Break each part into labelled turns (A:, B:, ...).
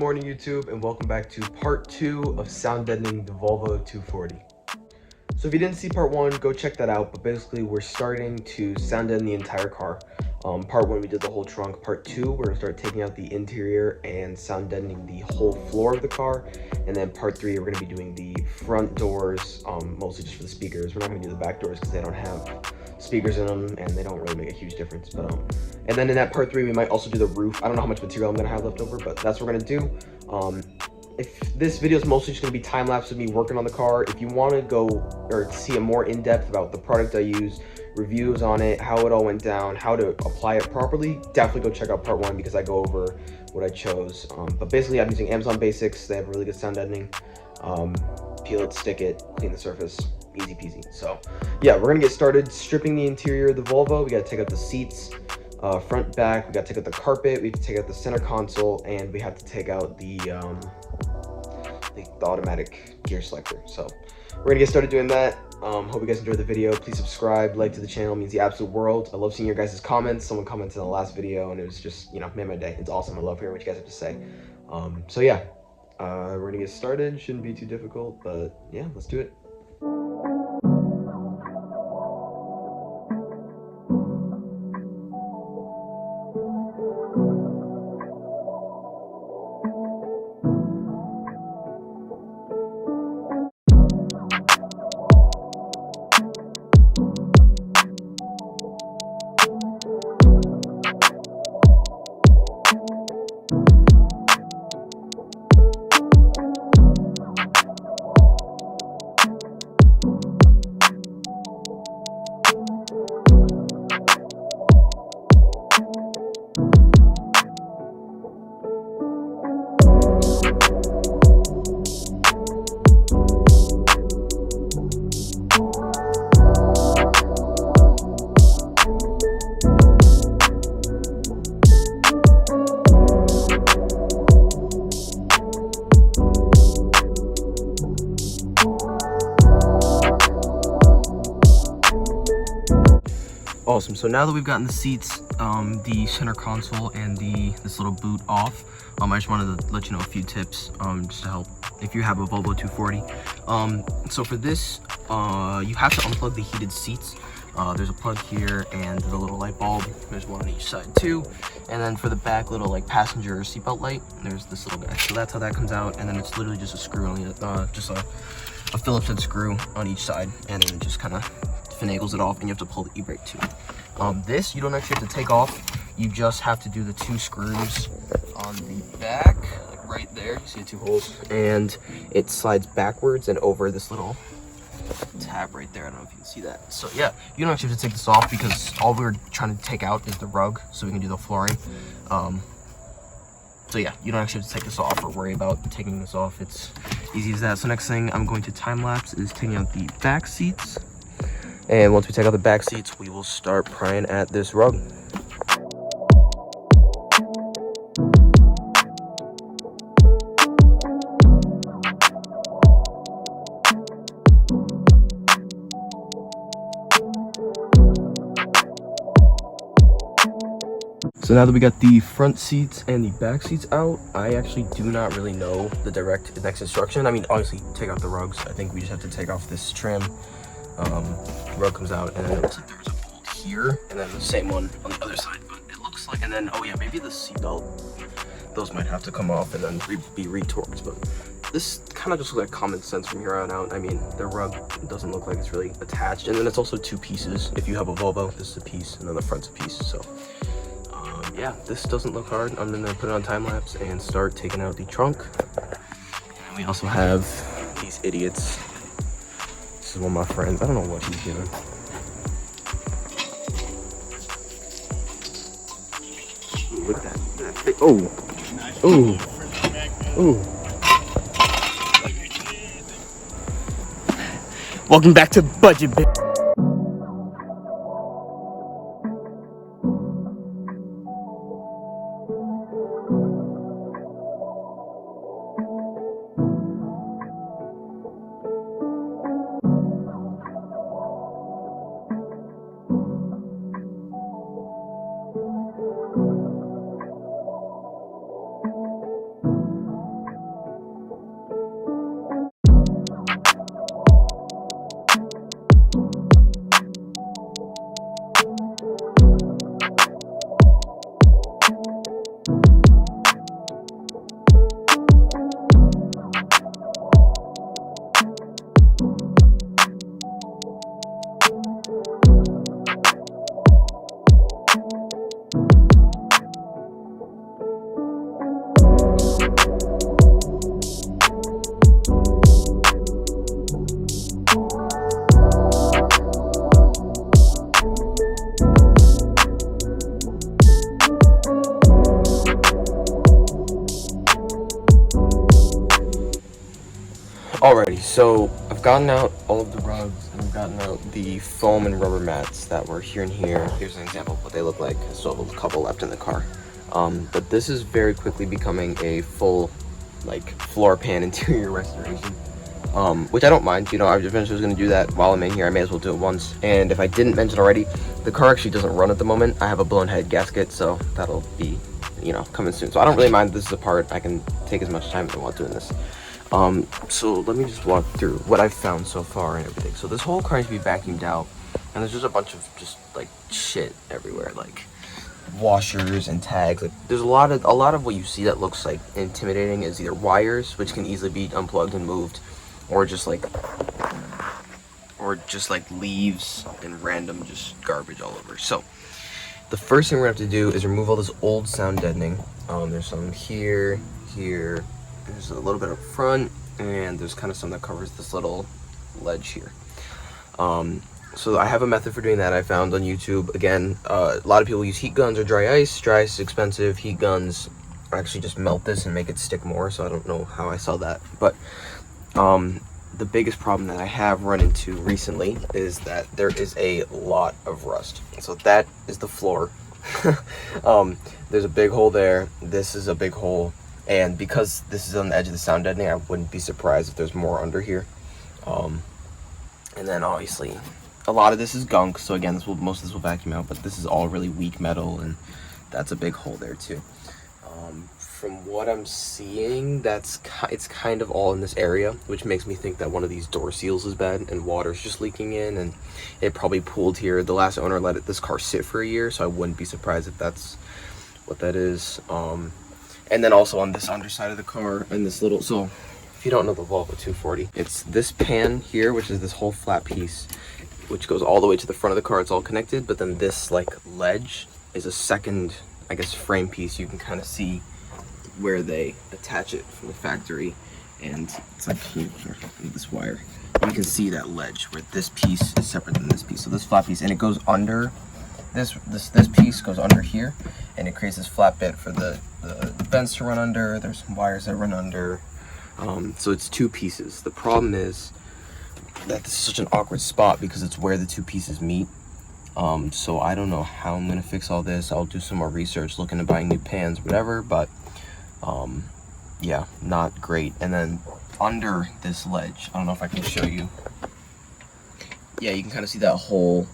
A: morning YouTube, and welcome back to part 2 of sound deadening the Volvo 240. So if you didn't see part 1, go check that out, but basically we're starting to sound deaden the entire car. Part 1 we did the whole trunk, part 2 we're going to start taking out the interior and sound deadening the whole floor of the car, and then part 3 we're going to be doing the front doors, mostly just for the speakers. We're not going to do the back doors because they don't have speakers in them and they don't really make a huge difference, but and then in that part 3 we might also do the roof. I don't know how much material I'm gonna have left over, but that's what we're gonna do. If this video is mostly just gonna be time lapse of me working on the car, if you want to go or see a more in-depth about the product I use, reviews on it, how it all went down, how to apply it properly, definitely go check out part 1 because I go over what I chose. But basically I'm using Amazon Basics. They have really good sound deadening. Peel it, stick it, clean the surface, easy peasy. So yeah, we're gonna get started stripping the interior of the Volvo. We gotta take out the seats, front, back. We gotta take out the carpet, we have to take out the center console, and we have to take out the automatic gear selector. So we're gonna get started doing that. Hope you guys enjoyed the video. Please subscribe, like to the channel, it means the absolute world. I love seeing your guys' comments. Someone commented on the last video and it was just, you know, made my day. It's awesome. I love hearing what you guys have to say. So yeah, we're gonna get started. Shouldn't be too difficult, but yeah, let's do it. Awesome. So now that we've gotten the seats, the center console, and this little boot off, I just wanted to let you know a few tips just to help if you have a Volvo 240. So for this, you have to unplug the heated seats. There's a plug here and the little light bulb. There's one on each side too. And then for the back little like passenger seatbelt light, there's this little guy. So that's how that comes out. And then it's literally just a screw on the, just a Phillips head screw on each side, and then it just kind of finagles it off, and you have to pull the e-brake too. This you don't actually have to take off. You just have to do the 2 screws on the back, like right there. You see the 2 holes, and it slides backwards and over this little tab right there. I don't know if you can see that. So yeah, you don't actually have to take this off because all we're trying to take out is the rug so we can do the flooring. So yeah, you don't actually have to take this off or worry about taking this off. It's easy as that. So next thing I'm going to time lapse is taking out the back seats. And once we take out the back seats, we will start prying at this rug. So now that we got the front seats and the back seats out, I actually do not really know the next instruction. I mean, obviously take out the rugs. I think we just have to take off this trim. Rug comes out, and then it looks like there's a bolt here, and then the same one on the other side. But it looks like, and then oh yeah, maybe the seatbelt. Those might have to come off and then be retorqued. But this kind of just looks like common sense from here on out. I mean, the rug doesn't look like it's really attached, and then it's also 2 pieces. If you have a Volvo, this is a piece, and then the front's a piece. So yeah, this doesn't look hard. I'm gonna put it on time lapse and start taking out the trunk. And we also have these idiots. This is one of my friends. I don't know what he's doing. Ooh, look at that. Oh. Oh. Oh. Welcome back to Budget Bit. So I've gotten out all of the rugs and I've gotten out the foam and rubber mats that were here and here. Here's an example of what they look like. I still have a couple left in the car. But this is very quickly becoming a full like floor pan interior restoration. Which I don't mind, you know, I eventually was going to do that while I'm in here. I may as well do it once. And if I didn't mention already, the car actually doesn't run at the moment. I have a blown head gasket, so that'll be, you know, coming soon. So I don't really mind this is a part. I can take as much time as I want doing this. So let me just walk through what I've found so far and everything. So this whole car needs to be vacuumed out, and there's just a bunch of just like shit everywhere, like washers and tags. Like there's a lot of what you see that looks like intimidating is either wires, which can easily be unplugged and moved, or just like leaves and random just garbage all over. So the first thing we're gonna have to do is remove all this old sound deadening. There's some here, there's a little bit up front, and there's kind of some that covers this little ledge here. So I have a method for doing that I found on YouTube. Again, a lot of people use heat guns or dry ice. Dry ice is expensive. Heat guns actually just melt this and make it stick more, so I don't know how I saw that. But the biggest problem that I have run into recently is that there is a lot of rust. So that is the floor. There's a big hole there. This is a big hole. And because this is on the edge of the sound deadening, I wouldn't be surprised if there's more under here. And then obviously a lot of this is gunk. So again, most of this will vacuum out, but this is all really weak metal, and that's a big hole there too. From what I'm seeing, it's kind of all in this area, which makes me think that one of these door seals is bad and water's just leaking in, and it probably pooled here. The last owner let this car sit for a year, so I wouldn't be surprised if that's what that is. And then also on this underside of the car, and this little, so if you don't know the Volvo 240, it's this pan here, which is this whole flat piece, which goes all the way to the front of the car. It's all connected, but then this like ledge is a second, I guess, frame piece. You can kind of see where they attach it from the factory, and it's like here, this wire. You can see that ledge where this piece is separate than this piece. So this flat piece, and it goes under this piece goes under here, and it creates this flat bit for the vents to run under. There's some wires that run under. So it's two pieces. The problem is that this is such an awkward spot because it's where the two pieces meet. So I don't know how I'm gonna fix all this. I'll do some more research, looking at buying new pans, whatever, but yeah, not great. And then under this ledge, I don't know if I can show you. Yeah, you can kind of see that hole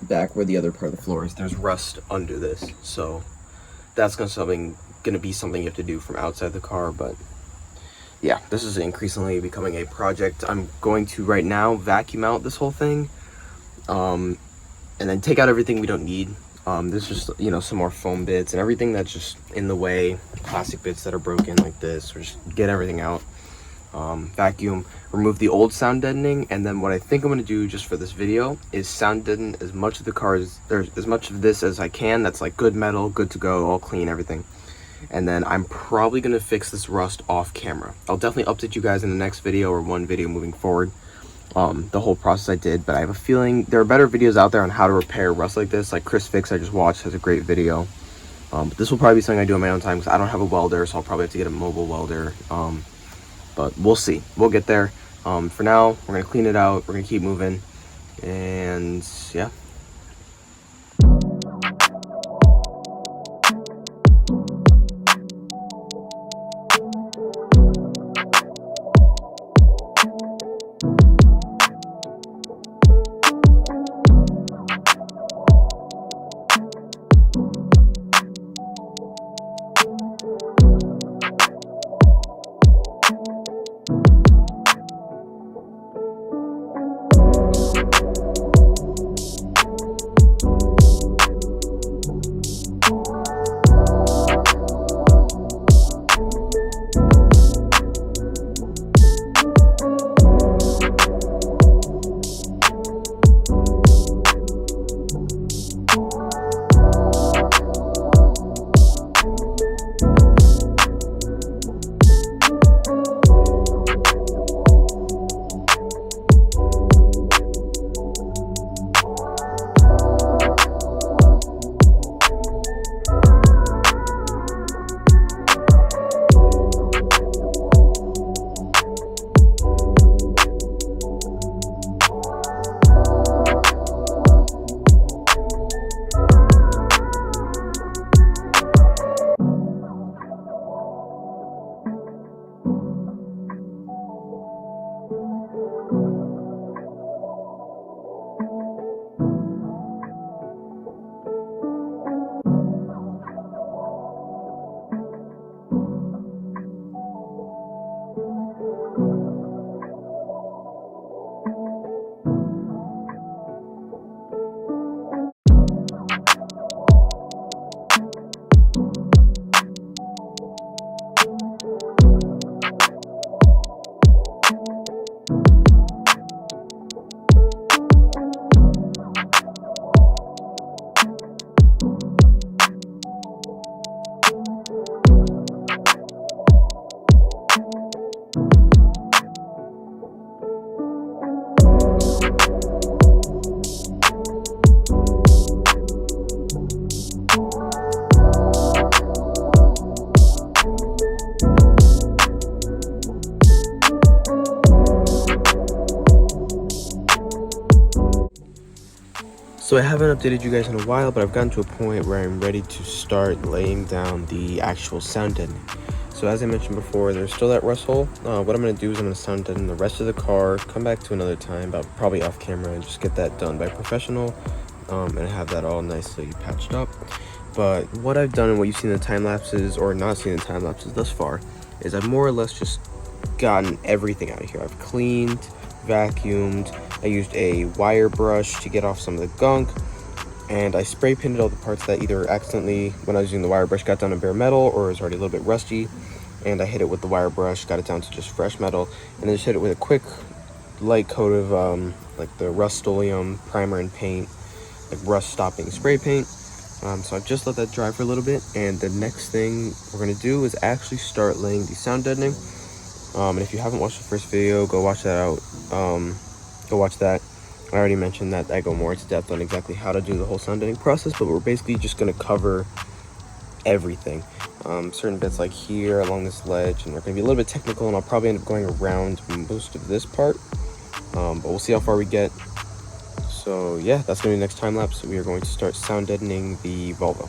A: back where the other part of the floor is. There's rust under this, so that's gonna be something you have to do from outside the car. But yeah, this is increasingly becoming a project. I'm going to right now vacuum out this whole thing, and then take out everything we don't need. There's just, you know, some more foam bits and everything that's just in the way, plastic bits that are broken like this, or just get everything out. Vacuum, remove the old sound deadening, and then what I think I'm going to do just for this video is sound deaden as much of the car as much of this as I can that's like good metal, good to go, all clean, everything. And then I'm probably going to fix this rust off camera. I'll definitely update you guys in the next video or one video moving forward, the whole process I did. But I have a feeling there are better videos out there on how to repair rust like this. Like Chris Fix I just watched has a great video. But this will probably be something I do on my own time because I don't have a welder, so I'll probably have to get a mobile welder. But we'll see. We'll get there. For now, we're going to clean it out. We're going to keep moving. And yeah. So I haven't updated you guys in a while, but I've gotten to a point where I'm ready to start laying down the actual sound deadening. So as I mentioned before, there's still that rust hole. What I'm going to do is I'm going to sound deaden the rest of the car, come back to another time, probably off camera, and just get that done by a professional, and have that all nicely patched up. But what I've done and what you've seen in the time lapses, or not seen in the time lapses thus far, is I've more or less just gotten everything out of here. I've cleaned, vacuumed, I used a wire brush to get off some of the gunk, and I spray painted all the parts that either accidentally, when I was using the wire brush, got down to bare metal or was already a little bit rusty, and I hit it with the wire brush, got it down to just fresh metal, and then just hit it with a quick light coat of like the Rust-Oleum primer and paint, like rust stopping spray paint. So I've just let that dry for a little bit, and the next thing we're going to do is actually start laying the sound deadening. And if you haven't watched the first video, go watch that out. Go watch that. I already mentioned that I go more into depth on exactly how to do the whole sound deadening process, but we're basically just going to cover everything. Certain bits like here along this ledge, and we're going to be a little bit technical, and I'll probably end up going around most of this part, but we'll see how far we get. So yeah, that's going to be the next time lapse. We are going to start sound deadening the Volvo.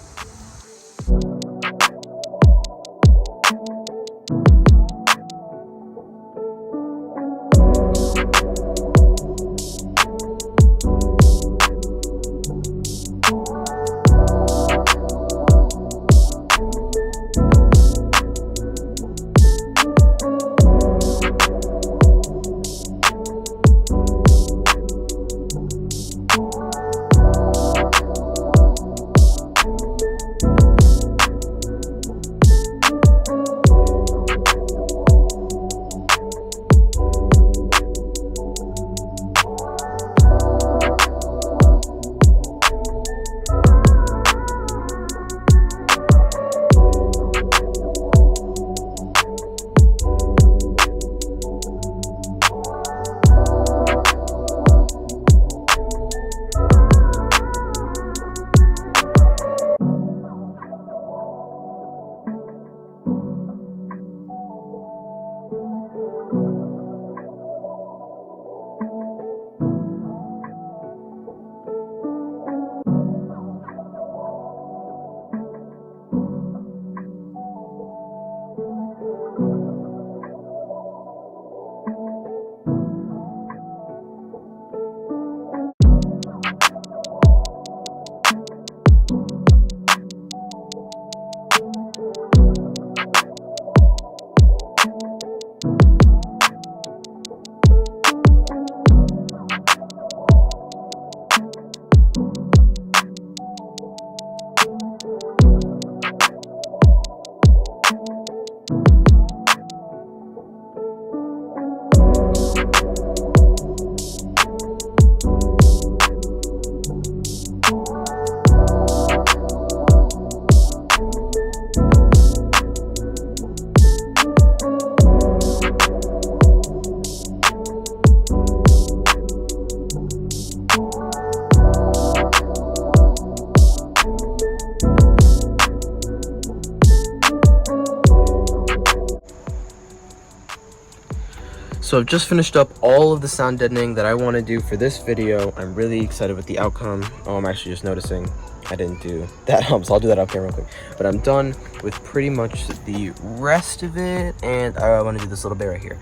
A: So I've just finished up all of the sound deadening that I want to do for this video. I'm really excited with the outcome. Oh, I'm actually just noticing I didn't do that, so I'll do that off camera real quick. But I'm done with pretty much the rest of it, and I want to do this little bit right here.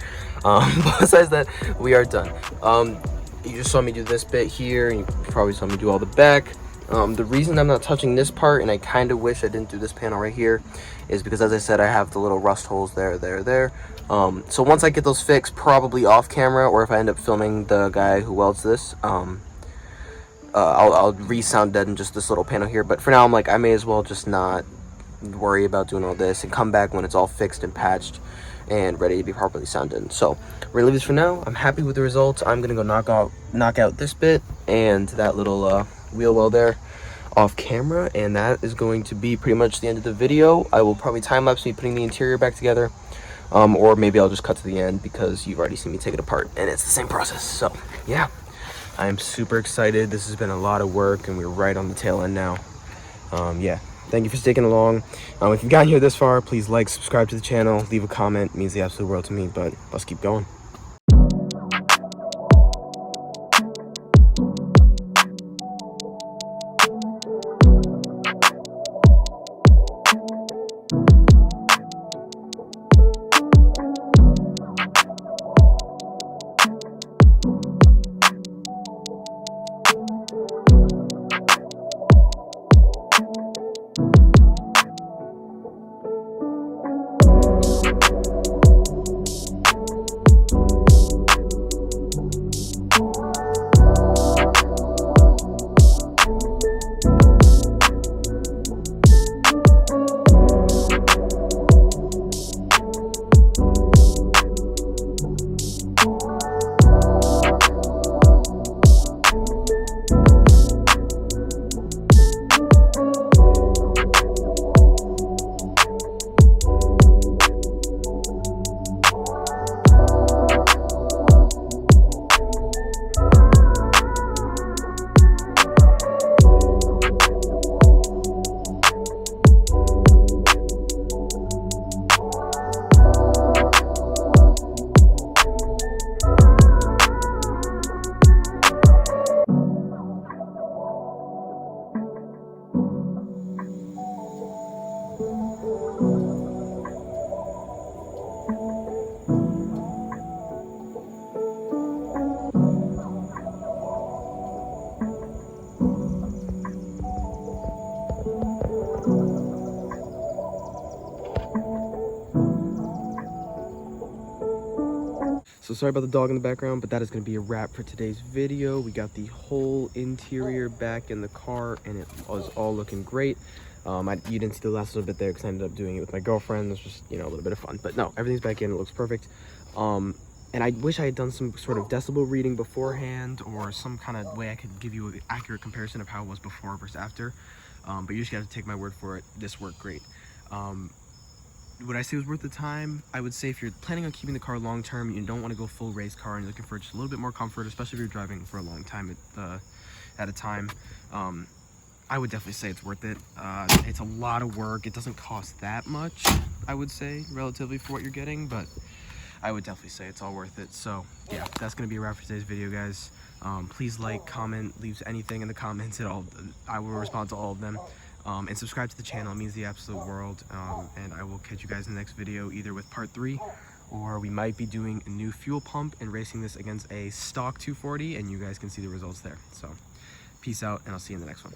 A: Besides that, we are done. You just saw me do this bit here, and you probably saw me do all the back. The reason I'm not touching this part, and I kind of wish I didn't do this panel right here, is because, as I said, I have the little rust holes there. So once I get those fixed, probably off camera, or if I end up filming the guy who welds this, I'll re-sound deaden just this little panel here. But for now, I'm like, I may as well just not worry about doing all this and come back when it's all fixed and patched and ready to be properly sound deadened. So we're gonna leave this for now. I'm happy with the results. I'm gonna go knock out this bit and that little wheel well there off camera, and that is going to be pretty much the end of the video. I will probably time lapse me putting the interior back together, or maybe I'll just cut to the end because you've already seen me take it apart and it's the same process. So yeah, I am super excited. This has been a lot of work and we're right on the tail end now. Yeah, thank you for sticking along. If you've gotten here this far, please like, subscribe to the channel, leave a comment. It means the absolute world to me. But let's keep going. So sorry about the dog in the background, but that is going to be a wrap for today's video. We got the whole interior back in the car, and it was all looking great. You didn't see the last little bit there because I ended up doing it with my girlfriend. It was just, you know, a little bit of fun. But no, everything's back in. It looks perfect. And I wish I had done some sort of decibel reading beforehand, or some kind of way I could give you an accurate comparison of how it was before versus after. But you just got to take my word for it. This worked great. Would I say it was worth the time? I would say if you're planning on keeping the car long term, you don't want to go full race car and you're looking for just a little bit more comfort, especially if you're driving for a long time at a time, I would definitely say it's worth it. It's a lot of work. It doesn't cost that much, I would say, relatively for what you're getting, but I would definitely say it's all worth it. So yeah, that's going to be a wrap for today's video, guys. Please like, comment, leave anything in the comments at all. I will respond to all of them. And subscribe to the channel. It means the absolute world. And I will catch you guys in the next video, either with part 3, or we might be doing a new fuel pump and racing this against a stock 240, and you guys can see the results there. So peace out, and I'll see you in the next one.